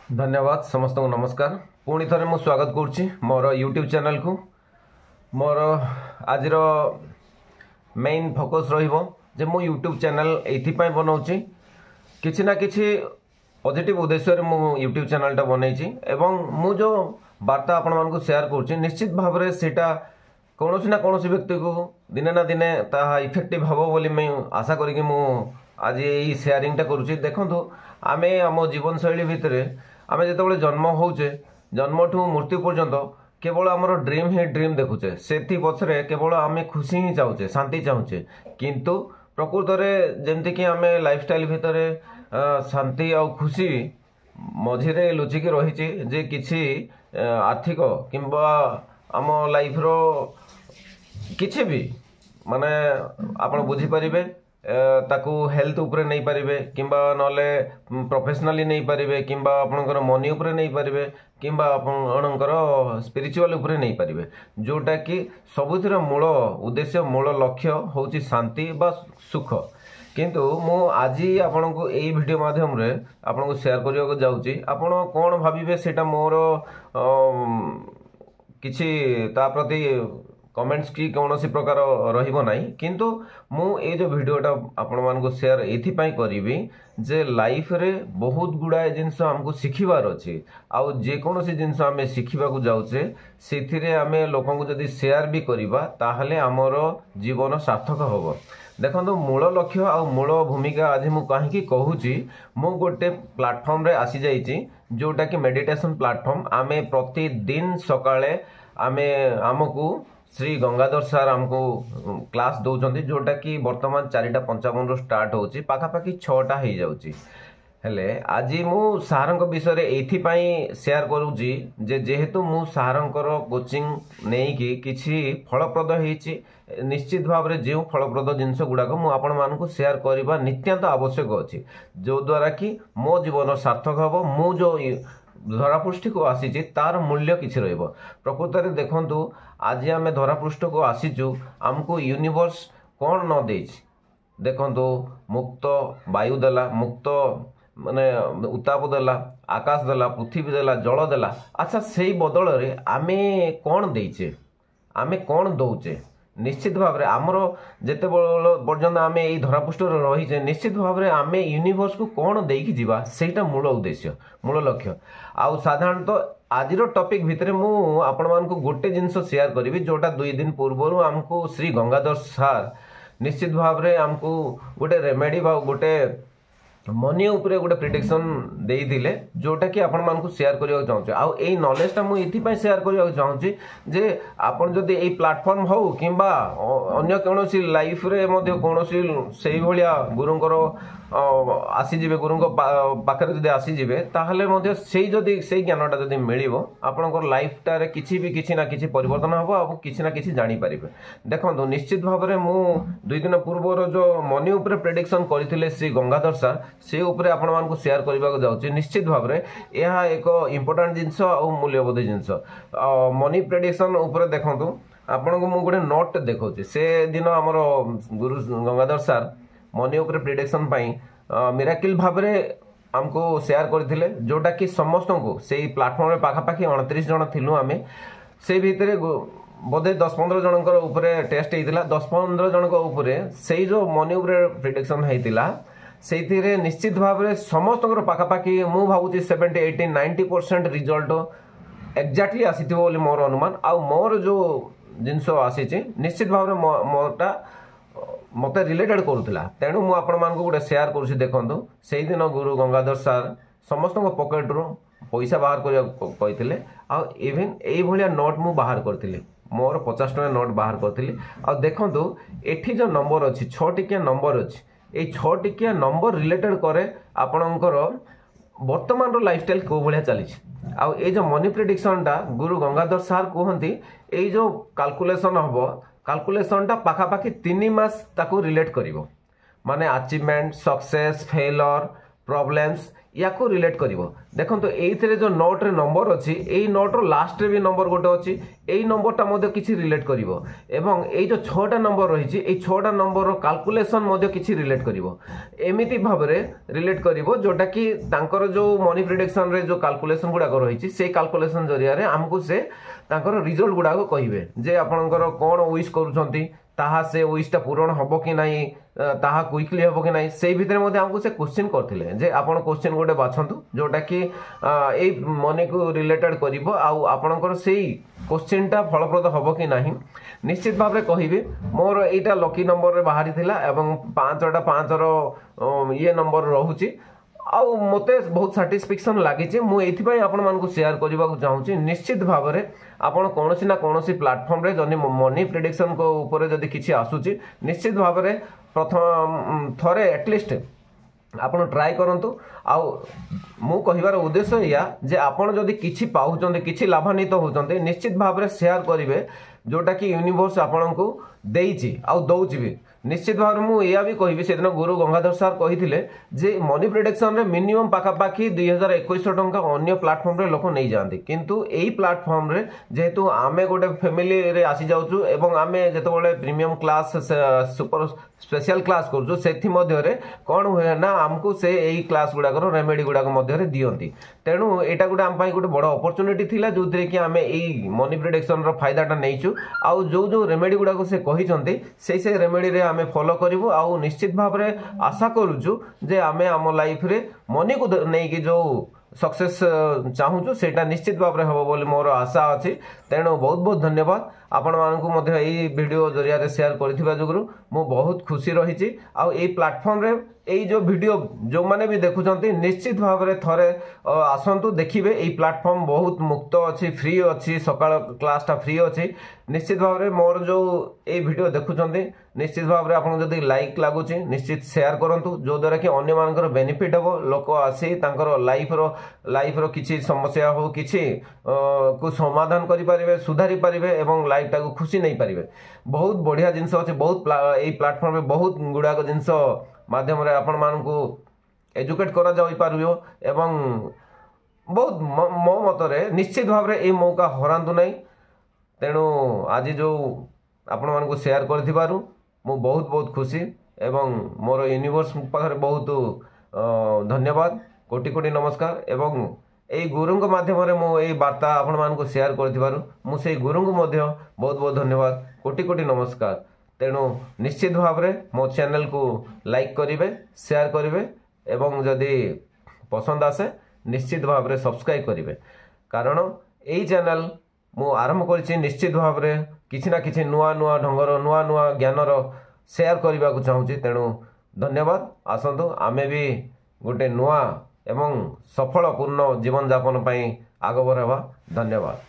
धन्यवाद समस्त को नमस्कार। पुणी थे मुझे स्वागत करुच्ची मोर यूट्यूब चैनल को। मोर आज मेन फोकस रे मो यूट्यूब चैनल ये बनाऊँगी किसी ना किसी पॉजिटिव उद्देश्य मु यूट्यूब चैनल टा बनई एवं मु जो वार्ता आपण मानक शेयर करुच्ची निश्चित भाव में सेटा कौन ना कौन व्यक्ति को दिने ना दिने ताहा इफेक्टिव हम बोली मैं आशा करी आज ये शेयरिंग टा करुच्ची। देखो आमे आम जीवन शैली भितर आमे जिते जन्म होचे जन्म ठू मृत्यु पर्यंत केवल आमर ड्रीम ही ड्रीम देखुचे से पछरे केवल आमे खुशी ही चाहूचे शांति चाहूचे किंतु प्रकृत में जमती कि आमे लाइफस्टाइल भितर शांति आ खुशी मझिरे लुचिकी रही जे किछि आर्थिक किंबा आम लाइफ रो किछि भी माने आपण बुझी परिबे ताकू हेल्थ उपरे नहीं पारिबे किंबा नले प्रोफेशनली नहीं पारिबे किंबा आपनकर मनी उपरे नहीं पारिबे किंबा आपनकर स्पिरिचुअल उपरे नहीं पारिबे जोटा कि सबुथिर मूल उद्देश्य मूल लक्ष्य होची शांति बा सुख। किंतु मु आज आपण को यही वीडियो माध्यम रे आपण को शेयर करने को जाऊँगी। आपण कौन भाविबे सेटा मोर किछि ता प्रति कमेंट्स की कौन सी प्रकार रहिबो नाही किंतु मु ए जो वीडियोटा आपण मान को शेयर एथि करी जे लाइफ रे बहुत गुड़ाए जिनस हमको शिखिबार अछि आउ जे कौन सी जिनस आमे शिखिबा को जाउचे सेथिरे आमे लोकन को जदी शेयर भी करिबा ताहले हमर जीवन सार्थक होबो। देखो मूल लक्ष्य आ मूल भूमिका आज मु कहीं कहूँ मु गोटे प्लाटफर्म रे आसी जाइए जोटा कि मेडिटेशन प्लाटफर्म आमे प्रतिदिन सकाळे आमे आमको श्री गंगाधर सार आमको क्लास दौरान जोटा कि वर्तमान 4:55 रु स्टार्ट होची पाखापाखि 6टा हो जाउची। हेले आज मु सारंक विषय ये शेयर करूची जे जेहेतु मु सारंकर कोचिंग नहीं कि किछि फलप्रद होईची निश्चित भाव में जो फलप्रद जिनस गुड़ाक मुझे शेयर करने नित्यांत आवश्यक अच्छी जो द्वारा कि मो जीवन सार्थक हम मु जो धरापृष्ठ को आसी तार मूल्य किसी प्रकृत में देखु आज आम धरापृष्ठ को आसीचु आमको यूनिवर्स कौन न दे देखु मुक्त वायु देला मुक्त माने उत्ताप देला आकाश देला पृथ्वी देला जल देला। अच्छा से बदल रे आमे कौन देचे आमे कौन दौचे निश्चित भाव में आमर जिते पर्यटन आम यही धरापृष्ठ रहीचे निश्चित भाव में आम यूनिवर्स को कौन देकी जीवा सेटा मूल उद्देश्य मूल लक्ष्य। आउ साधारणतः आज टॉपिक भितर मु आपण मानकु गोटे जिनस शेयर करी जोटा 2 दिन पूर्व आमको श्री गंगाधर सार निश्चित भाव में आमको गोटे रेमेडी बा गोटे मनी उपरे गोटे प्रिडिक्शन देइथिले जोटा कि आपण मानकु शेयर करिया चाहूँ आउ ए नॉलेज टा मु इथि शेयर करिया चाहूँ जे आपण जदि ए प्लेटफॉर्म हो किंबा अन्य कोनोसी लाइफ रे मध्ये कोनोसी सेही भलिया गुरुंकर आसी जिवे गुरुंक पाखरे जदि आसी जिवे ताहले मध्ये सेही जदि सेही ज्ञानटा जदि मिलिबो आपनकर लाइफ टारे किछि ना किछि परिवर्तन हबो आ किछि ना किछि जानि परिबे। देखंतु निश्चित भाव में मु 2 दिन पूर्व जो मनी उपरे प्रेडिक्शन करथिले श्री गंगाधर सर से उपरे आपण मानकु शेयर करबा जाउछि। निश्चित भाव में यह एक इंपोर्टेंट जिनस और मूल्यबोध जिनस मनी प्रेडिक्शन उपरे देखंतु आपण को मु गोटे नोट देखौछि से दिन हमर गुरु गंगाधर सर मनी उपरे प्रेडिक्शन पई मिराकिल भाव में हमको शेयर करथिले जोटा कि समस्त को से प्लेटफॉर्म रे पाखापाखि 29 जन थिलु आमे से भितरे बोधे 10-15 जनकर उपरे टेस्ट हेतिला 10-15 जनक उपरे से जो मनी उपरे प्रेडिक्शन हेतिला से निश्चित भाव में समस्त पाखापाखि मु भावुची 70-80-90% रिजल्ट एक्जाक्टली आसी मोर अनुमान आ मोर जो जिनस आसी निश्चित भाव में मोरटा मत रिलेटेड करूला तेणु मु आपण मानकु गोटे शेयर करूछि। देखंतु से दिन गुरु गंगाधर सार समस्त पॉकेट रू पैसा बाहर कहिथिले आ इवन एई भलिया नोट मु बाहर करथिले मोर 50 टका नोट बाहर करथिले आ देखंतु एठी जो नंबर अछि 6 टिकिया नंबर अछि ए 6 टिकिया नंबर रिलेटेड करे आपणकर वर्तमान रो लाइफस्टाइल को भलिया चली आ ए जो मनी प्रेडिक्शन टा गुरु गंगाधर सार कहंती ए जो कैलकुलेशन हबो कैलकुलेशन टा पाखापाखि 3 मास ताको रिलेट करिवो माने अचीवमेंट सक्सेस फेलर प्रॉब्लम्स या को रिलेट करिवो देखो तो एइथरे जो नोट रे नंबर अछि एई नोट रो लास्ट रे भी नंबर गोटे अछि एई नंबरटा मध्ये किछि रिलेट करिवो एवं एई जो 6टा नंबर रहिछि एई 6टा नंबर रो कैलकुलेशन मध्ये किछि रिलेट करिवो एमिति भाबरे रिलेट करिवो जोटा कि तांकर जो मनी प्रेडिक्शन रे जो कैलकुलेशन गुडा को रहिछि से कैलकुलेशन जरिया रे हमकु से तांकर रिजल्ट गुडा को कहिबे जे आपनकर कोन विश करूछंती ताहा से विशटा पूरण हबो कि नाही ताहा क्विकली हबो कि नाही से भितर मध्ये हमकु से क्वेश्चन करथिले जे आपण क्वेश्चन गोटे बाछंतु जोटा कि ए मनी को रिलेटेड करिवो आ आपनकर सेही क्वेश्चनटा फलप्रद हबो कि नाही निश्चित भाबरे कहिबे मोर एटा लकी नंबर रे बाहरी थिला एवं 5 रो ये नंबर रहूची आउ मते बहुत सैटिस्फैक्शन लागिचे मु एथिबाई आपण मानको शेयर करबा को चाहूची निश्चित भाबरे आपण कोनोसी ना कोनोसी प्लेटफॉर्म रे जनी मनी प्रेडिक्शन को ऊपर जदी किछि आसुची निश्चित भाबरे प्रथम थरे एटलीस्ट आपण ट्राई करंतु आउ मु कहिबार उद्देश्य या जे आपण जदी किछि पाउचंते किछि लाभान्वित होचंते निश्चित भाबरे शेयर करिवे जोटा कि यूनिवर्स आपण को देइची आउ दउची भी निश्चित भाव में मुझे भी कहि से दिन गुरु गंगाधर सार कही जे मनी प्रेडिक्शन रे मिनिमम पाखापाखि 2100 टंका अन्य प्लेटफॉर्म रे लोक नहीं जाती किंतु एई प्लेटफॉर्म रे जेहेतु आमे गोटे फैमिली रे आसी जाउछु एवं आमे जेतबेले premium class super special class करछु सेथि मध्य रे कोन होय ना हमकु से एई क्लास गुडा को रेमेडी गुडा को मध्य रे दियंती तेणु एटा गुडा हम पाई गोटे बड़ अपॉर्चुनिटी थिला जोथरे कि आमे एई मनी प्रेडिक्शन रो फायदाटा नैछु आ जो रेमेडी गुडा को से कहि चंती से रेमेडी रे आमे फॉलो करिवो आ निश्चित भाव रे आशा करूछु जे आमे आम लाइफ रे मनी को नै कि जो सक्सेस चाहूछु सेटा निश्चित भाव रे हबो बोली मोर आशा अछि तेणु बहुत बहुत धन्यवाद आपण मानकु मध्ये एई वीडियो जरिया रे शेयर करथिबा जोगरु मु बहुत खुशी रहिछि आ एई प्लेटफॉर्म रे एई जो वीडियो जो माने भी देखुचंती निश्चित भाव रे थरे आसंतु देखिबे एई प्लेटफॉर्म बहुत मुक्त अछि फ्री अछि सकाळ क्लासटा फ्री अछि निश्चित भाव रे मोर जो एई वीडियो देखुचंती निश्चित भाव रे आपण जदी लाइक लागुची निश्चित शेयर करंतु जो द्वारा कि अन्य मानकर बेनिफिट हबो लोक आसी तांकर लाइफ रो किछि समस्या हो किछि को समाधान करि परिबे सुधारी परिबे एवं लाइफ टा को खुशी नहीं परिबे बहुत बढ़िया जिंस अछि बहुत एई प्लेटफॉर्म रे बहुत गुडा को जिंस माध्यम रे आपण मानकु एजुकेट करा जाई पारियो एवं बहुत मो मतरे निश्चित भाव रे ए मौका हरांतु नहीं तेणु आज जो आपण मानकु शेयर करथिबारु मु बहुत बहुत खुशी एवं मोर यूनिवर्स पाखरे बहुत धन्यवाद कोटि कोटि नमस्कार एवं एई गुरुंग माध्यम रे मु एई वार्ता आपण मानकु शेयर करथिबारु मु सेई गुरुंग मध्ये बहुत बहुत धन्यवाद कोटि कोटि नमस्कार तेणु निश्चित भाव रे मो चैनल को लाइक करिवे शेयर करिवे एवं जदि पसंद आसे निश्चित भाव रे सब्सक्राइब करिवे कारण एई चैनल मु आरंभ करछि निश्चित भाव रे किछि ना किछि नुआ नुआ ढंगर नुआ नुआ ज्ञानर शेयर करबा को चाहूछि तेणु धन्यवाद आसंतु आमे भी गोटे नुआ एवं सफल पूर्ण जीवन यापन पई आगो बढ़ावा धन्यवाद।